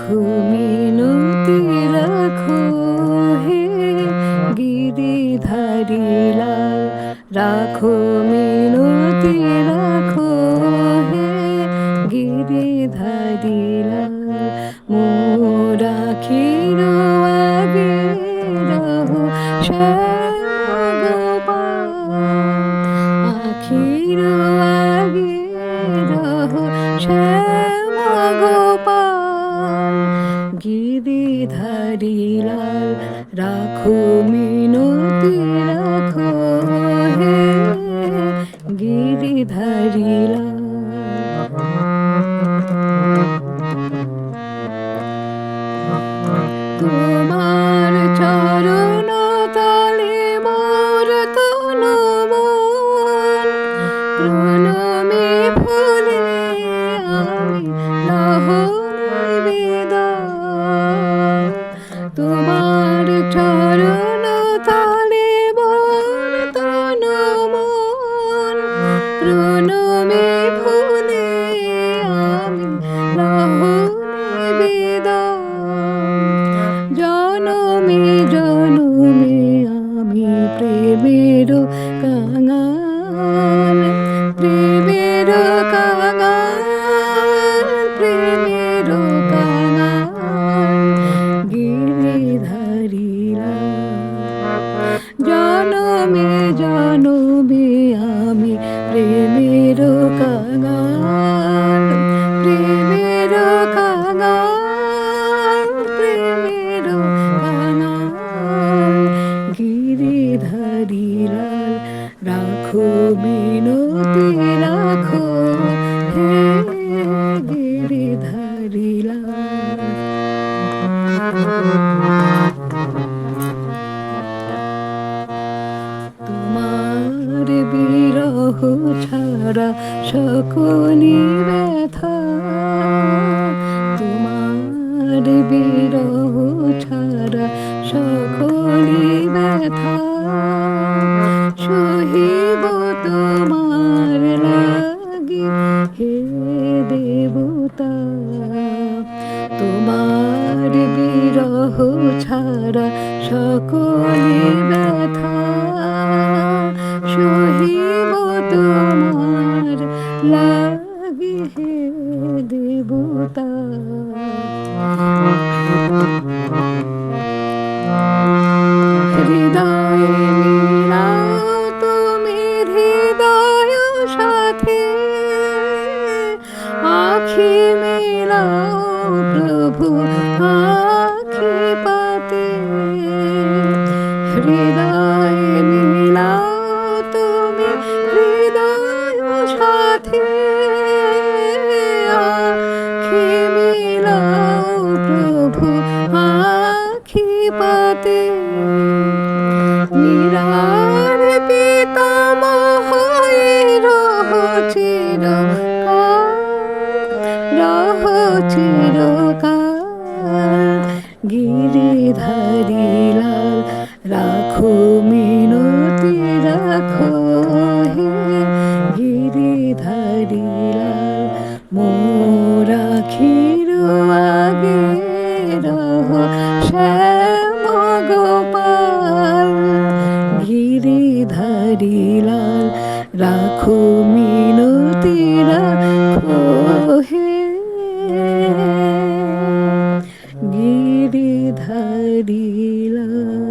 রাখো মিনতি রাখো হে গিরিধারী লাল, রাখো মিনতি রাখো হে গিরিধারী লাল। মোর আখির আগে রহো শ্যাম গোপাল, আখির আগে রহো শ্যাম গোপাল। গিরিধারী লাল, রাখো মিনতি রাখো হে গিরিধারী লাল। তোমার চরণ তলে মোর তনু মন, প্রণমে ফুলে আমি লহ নিবেদন। তোমার চরণ তলে মোর তনু মন, প্রণমে ফুলে আমি লহ নিবেদন। জনমে জনমে আমি প্রেমের কাঙাল, প্রেমের কাঙাল, প্রেমের কাঙাল। গিরিধারী লাল, জনমে জনমে আমি প্রেমের কাঙাল, প্রেমের কাঙাল, প্রেমের কাঙাল। গিরিধারী লাল, রাখো মিনতি রাখো হে গিরিধারী লাল। তোমার বিরহ ছাড়া সকলি ব্যথা, তোমার বিরহ ছাড়া সকলি ব্যথা। সহিব তোমার লাগি হে দেবতা, তোমার বিরহ ছাড়া সকলি ব্যথা। সহিব তোমার লাগি হে দেবতা। হৃদয় মিলাও তুমি হৃদয় সাথে, আখি মিলাও প্রভু আখি পাতে। হৃদয় মিলাও তুমি হৃদয় সাথে, আখি মিলাও প্রভু আখি পাতে। নিরার পিতামহ রহো চিরকাল, রহো চিরকাল। গিরিধারী লাল, রাখো মিনতি রাখো হে গিরিধারী লাল। মোর আখির আগে রহো শ্যাম গোপাল। গিরিধারী লাল, রাখো মিনতি রাখো হে গিরিধারী লাল।